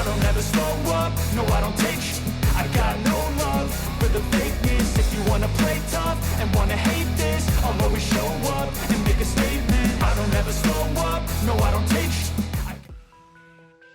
don't ever slow up, no I don't take sh**. I got no love for the fakeness. If you wanna play tough and wanna hate this, I'll always show up and make a statement. I don't ever slow up, no I don't take sh**.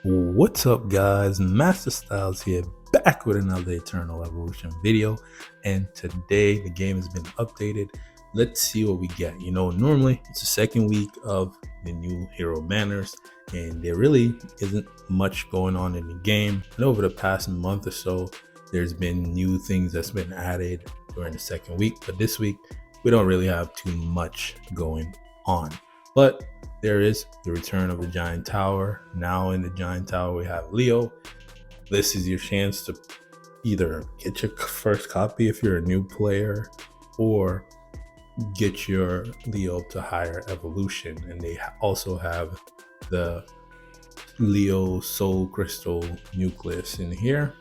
What's up guys, Master Styles here, back with another Eternal Evolution video, and today the game has been updated. Let's see what we get. You know, normally it's the second week of the new hero banners and there really isn't much going on in the game. And over the past month or so there's been new things that's been added during the second week, but this week we don't really have too much going on. But there is the return of the Giant Tower. Now in the Giant Tower we have Leo. This is your chance to either get your first copy if you're a new player, or get your Leo to higher evolution. And they also have the Leo Soul Crystal Nucleus in here.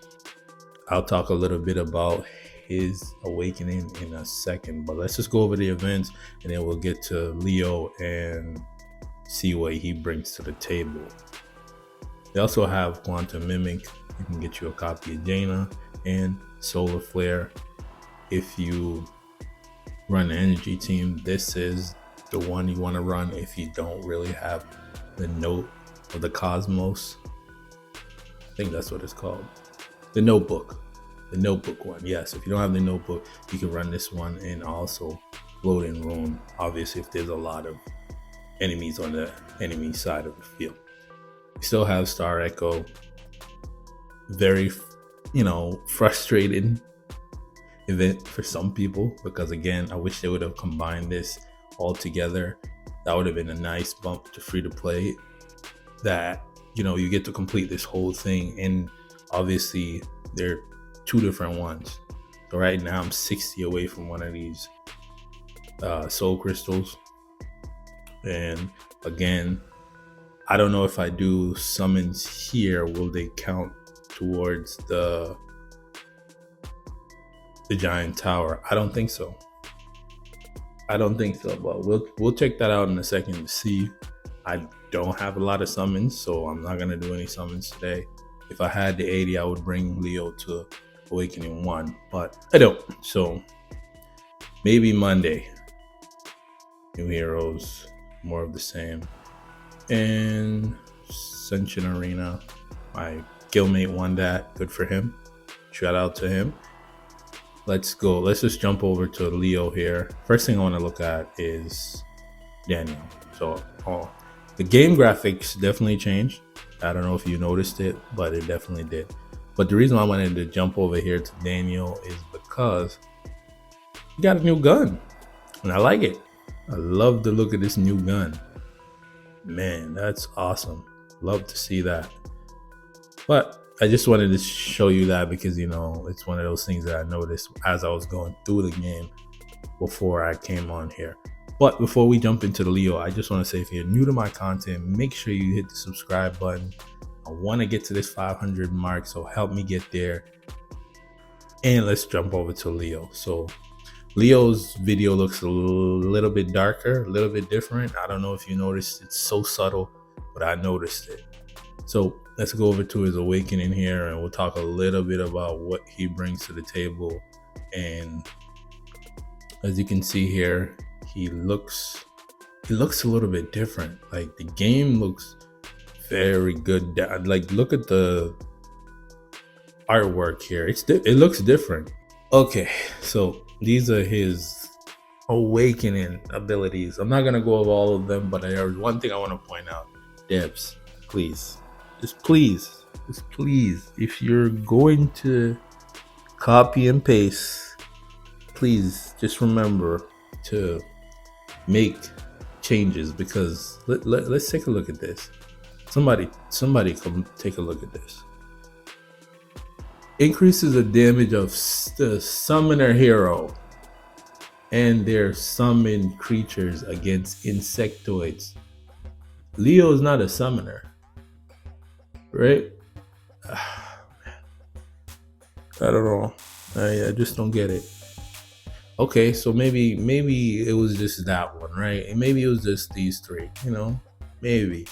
I'll talk a little bit about his awakening in a second, but let's just go over the events and then we'll get to Leo and see what he brings to the table. They also have Quantum Mimic. You can get you a copy of Jaina, and Solar Flare. If you run the energy team, this is the one you want to run if you don't really have the Note of the Cosmos. I think that's what it's called. The Notebook. The Notebook one. Yes, if you don't have the Notebook, you can run this one, and also Floating Rune. Obviously, if there's a lot of enemies on the enemy side of the field. We still have Star Echo. Very, frustrating event for some people, because again, I wish they would have combined this all together. That would have been a nice bump to free to play, that you get to complete this whole thing. And obviously they're two different ones. So right now I'm 60 away from one of these soul crystals. And again, I don't know if I do summons here, will they count towards the Giant Tower? I don't think so. But we'll check that out in a second to see. I don't have a lot of summons, so I'm not gonna do any summons today. If I had the 80, I would bring Leo to Awakening 1, but I don't. So maybe Monday. New heroes, more of the same. And Ascension Arena, my guildmate won that. Good for him. Shout out to him. Let's go. Let's just jump over to Leo here. First thing I want to look at is Daniel. So the game graphics definitely changed. I don't know if you noticed it, but it definitely did. But the reason why I wanted to jump over here to Daniel is because he got a new gun, and I like it. I love the look of this new gun. Man, that's awesome. Love to see that. But I just wanted to show you that because, it's one of those things that I noticed as I was going through the game before I came on here. But before we jump into the Leo, I just want to say, if you're new to my content, make sure you hit the subscribe button. I want to get to this 500 mark, so help me get there. And let's jump over to Leo. So Leo's video looks a little bit darker, a little bit different. I don't know if you noticed, it's so subtle, but I noticed it. So let's go over to his awakening here, and we'll talk a little bit about what he brings to the table. And as you can see here, he looks a little bit different. Like, the game looks very good. Like, look at the artwork here. It looks different. Okay, so these are his awakening abilities. I'm not gonna go over all of them, but there's one thing I want to point out. Debs, please, if you're going to copy and paste, please just remember to make changes, because let's take a look at this. Somebody come take a look at this. Increases the damage of the summoner hero and their summoned creatures against insectoids. Leo is not a summoner, right? I don't know. I just don't get it. Okay, so maybe it was just that one, right? And maybe it was just these three, maybe.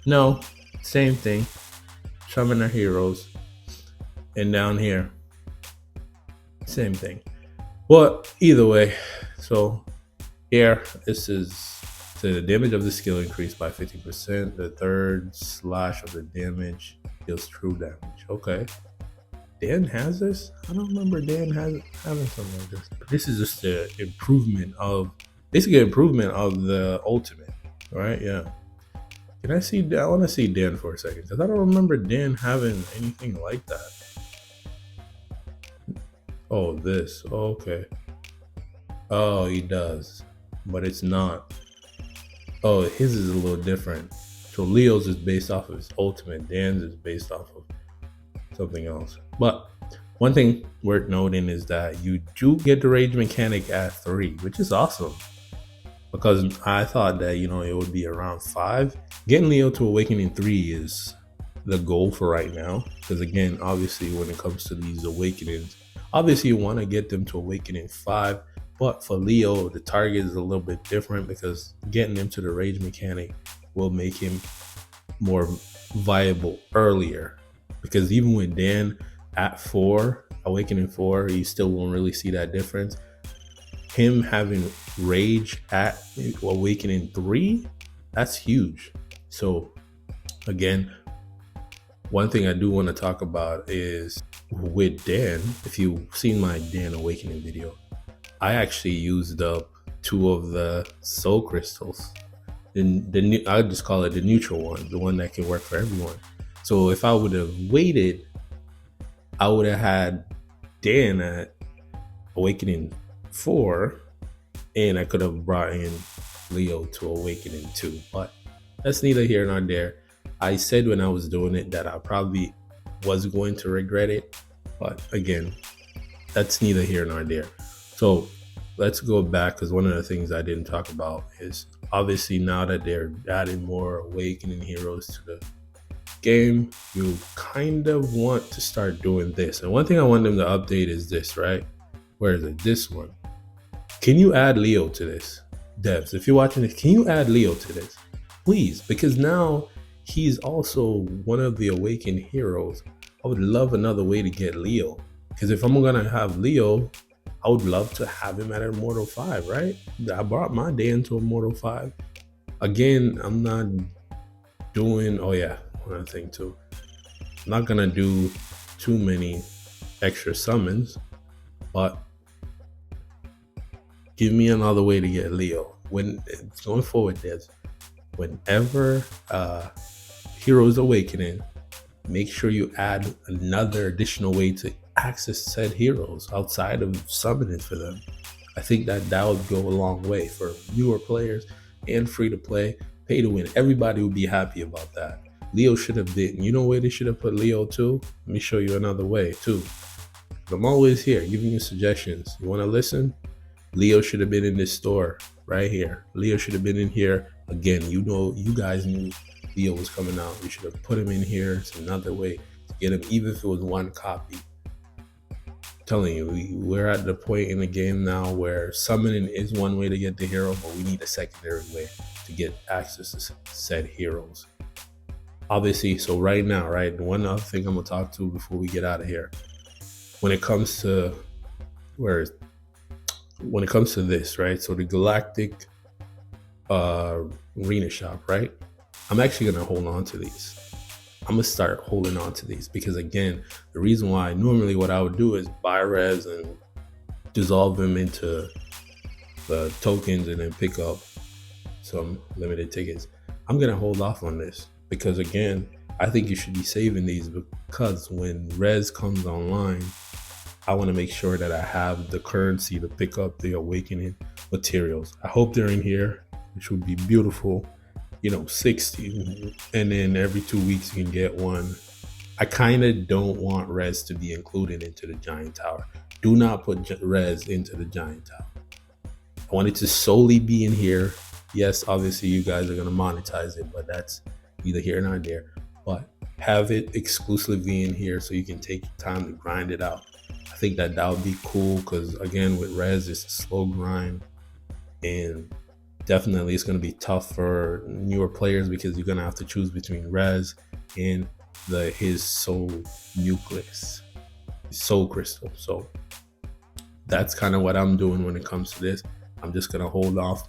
No, same thing. Summoner Heroes. And down here, same thing. Well, either way, so here, this is so the damage of the skill increased by 50%. The third slash of the damage deals true damage. Okay. Dan has this? I don't remember Dan having something like this. This is just the improvement of, basically improvement of the ultimate, right? Yeah. Can I see Dan? I want to see Dan for a second because I don't remember Dan having anything like that. Oh, this. Oh, okay. Oh, he does. But it's not. Oh, his is a little different. So Leo's is based off of his ultimate. Dan's is based off of something else. But one thing worth noting is that you do get the rage mechanic at 3, which is awesome. Because I thought that, it would be around 5. Getting Leo to Awakening 3 is the goal for right now. Because again, obviously when it comes to these awakenings, obviously you want to get them to Awakening 5. But for Leo, the target is a little bit different because getting him to the rage mechanic will make him more viable earlier. Because even with Dan at 4, Awakening 4, you still won't really see that difference. Him having rage at Awakening 3, that's huge. So again, one thing I do want to talk about is with Dan. If you've seen my Dan Awakening video, I actually used up 2 of the soul crystals. I would just call it the neutral one, the one that can work for everyone. So if I would have waited, I would have had Dan at Awakening 4, and I could have brought in Leo to Awakening 2. But that's neither here nor there. I said when I was doing it that I probably was going to regret it. But again, that's neither here nor there. So let's go back, because one of the things I didn't talk about is obviously now that they're adding more Awakening heroes to the game, you kind of want to start doing this. And one thing I want them to update is this, right? Where is it? This one. Can you add Leo to this? Devs, if you're watching this, can you add Leo to this? Please, because now he's also one of the Awakened heroes. I would love another way to get Leo. Because if I'm going to have Leo, I would love to have him at Immortal 5, right? I brought my day into Immortal 5. Again, I'm not doing, one other thing too. I'm not going to do too many extra summons, but give me another way to get Leo. When it's going forward, there's whenever Heroes Awakening, make sure you add another additional way to access said heroes outside of summoning for them. I think that would go a long way for newer players and free to play, pay to win. Everybody would be happy about that. Leo should have been, you know where they should have put Leo too? Let me show you another way too. I'm always here giving you suggestions. You want to listen? Leo should have been in this store right here. Leo should have been in here. Again, you guys knew Leo was coming out. You should have put him in here. It's another way to get him, even if it was one copy. I'm telling you, we're at the point in the game now where summoning is one way to get the hero, but we need a secondary way to get access to said heroes. Obviously, so right now, right, one other thing I'm gonna talk to before we get out of here. When it comes to this, right? So the Galactic Arena Shop, right? I'm actually gonna hold on to these. I'm gonna start holding on to these because again, the reason why normally what I would do is buy res and dissolve them into the tokens and then pick up some limited tickets. I'm gonna hold off on this because again, I think you should be saving these because when res comes online, I want to make sure that I have the currency to pick up the Awakening materials. I hope they're in here, which would be beautiful. 60, and then every 2 weeks you can get one. I kind of don't want res to be included into the Giant Tower. Do not put res into the Giant Tower. I want it to solely be in here. Yes, obviously you guys are going to monetize it, but that's neither here nor there. But have it exclusively in here so you can take your time to grind it out. I think that would be cool because again, with res, it's a slow grind and definitely it's going to be tough for newer players because you're going to have to choose between res and his soul nucleus, his soul crystal. So that's kind of what I'm doing when it comes to this. I'm just gonna hold off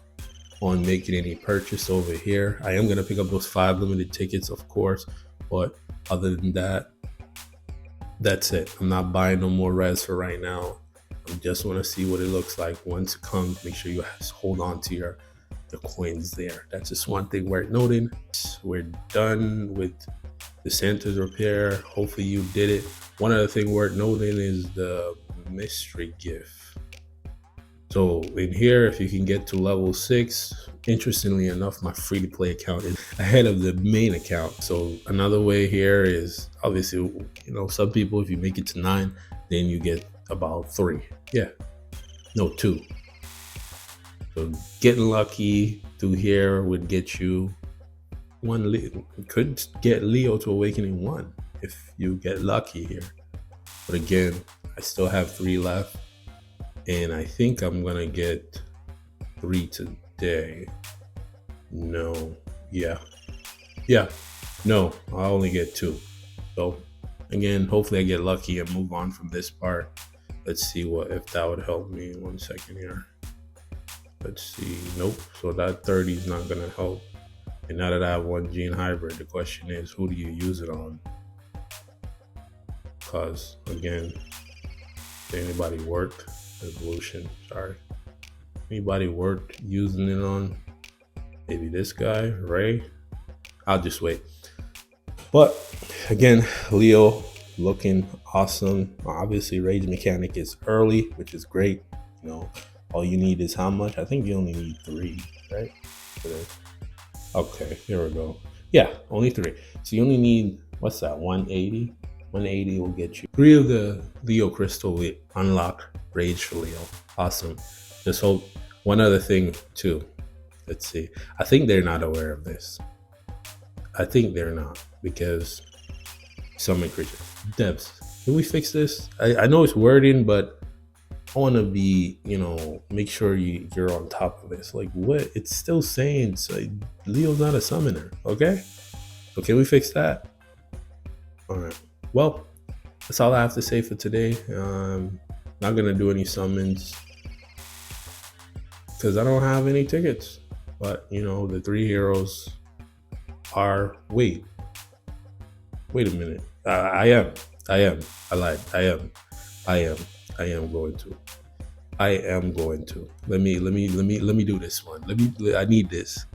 on making any purchase over here. I am gonna pick up those 5 limited tickets, of course, but other than that, that's it. I'm not buying no more res for right now. I just want to see what it looks like once it comes. Make sure you hold on to your coins there. That's just one thing worth noting. We're done with the Santa's repair. Hopefully you did it. One other thing worth noting is the mystery gift. So in here, if you can get to level 6, interestingly enough, my free to play account is ahead of the main account. So another way here is obviously, you know, some people, if you make it to 9, then you get about 3. Yeah, no, 2. So getting lucky through here would get you could get Leo to Awakening 1 if you get lucky here. But again, I still have 3 left. And I think I'm gonna get 3 today. No, yeah. No, I only get 2. So again, hopefully I get lucky and move on from this part. Let's see if that would help me. 1 second here. Let's see. Nope. So that 30 is not gonna help. And now that I have 1 gene hybrid, the question is, who do you use it on? Because again, did anybody work? Evolution, sorry. Anybody worked using it on? Maybe this guy, Ray? I'll just wait. But again, Leo looking awesome. Obviously, Rage Mechanic is early, which is great. You know, all you need is how much? I think you only need 3, right? Okay, here we go. Yeah, only 3. So you only need, what's that, 180? 180 will get you 3 of the Leo crystal will unlock Rage for Leo. Awesome. Just hope. One other thing too. Let's see. I think they're not aware of this. I think they're not, because summon creatures. Devs, can we fix this? I know it's wording, but I want to be, you know, make sure you're on top of this. Like, what? It's still saying Leo's not a summoner. Okay. So can we fix that? All right. Well, that's all I have to say for today. Not gonna do any summons because I don't have any tickets. But you know, the 3 heroes are. Wait a minute. I am. I lied. I am going to. Let me do this one. I need this.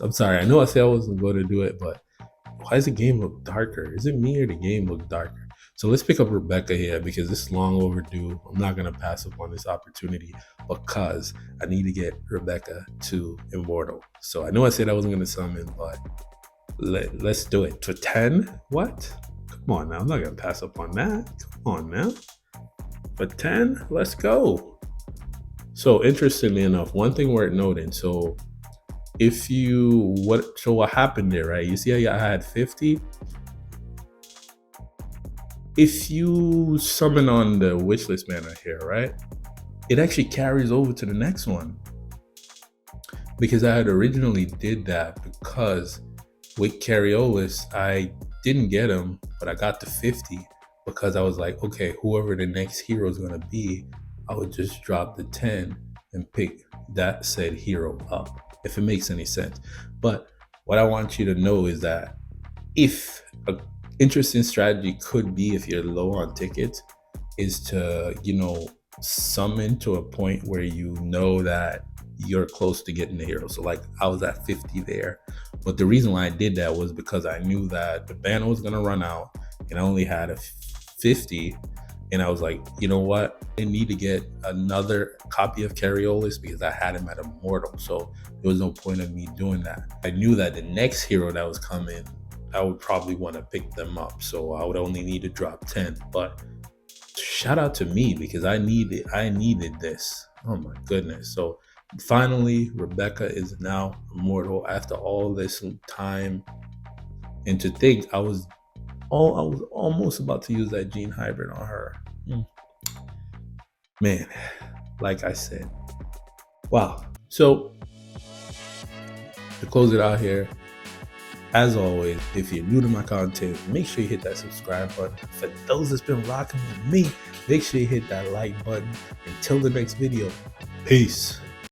I'm sorry. I know I said I wasn't going to do it, but why does the game look darker? Is it me or the game look darker? So let's pick up Rebecca here because this is long overdue. I'm not going to pass up on this opportunity because I need to get Rebecca to Immortal. So I know I said I wasn't going to summon, but let's do it. For 10? What? Come on now. I'm not going to pass up on that. Come on now. For 10? Let's go. So interestingly enough, one thing worth noting. So what happened there, right? You see how I had 50? If you summon on the wishlist mana here, right? It actually carries over to the next one. Because I had originally did that because with Cariolis, I didn't get him, but I got to 50 because I was like, okay, whoever the next hero is going to be, I would just drop the 10 and pick that said hero up, if it makes any sense. But what I want you to know is that if a interesting strategy could be, if you're low on tickets, is to, you know, summon to a point where you know that you're close to getting the hero. So like I was at 50 there, but the reason why I did that was because I knew that the banner was going to run out and I only had a 50, and I was like, you know what, I need to get another copy of Cariolis because I had him at Immortal, so there was no point of me doing that. I knew that the next hero that was coming, I would probably want to pick them up, so I would only need to drop 10. But shout out to me because I needed this. Oh my goodness. So finally Rebecca is now Immortal after all this time. And to think I was almost about to use that gene hybrid on her. Man, like I said, wow. So to close it out here, As always, if you're new to my content, make sure you hit that subscribe button. For those that's been rocking with me, make sure you hit that like button. Until the next video, peace.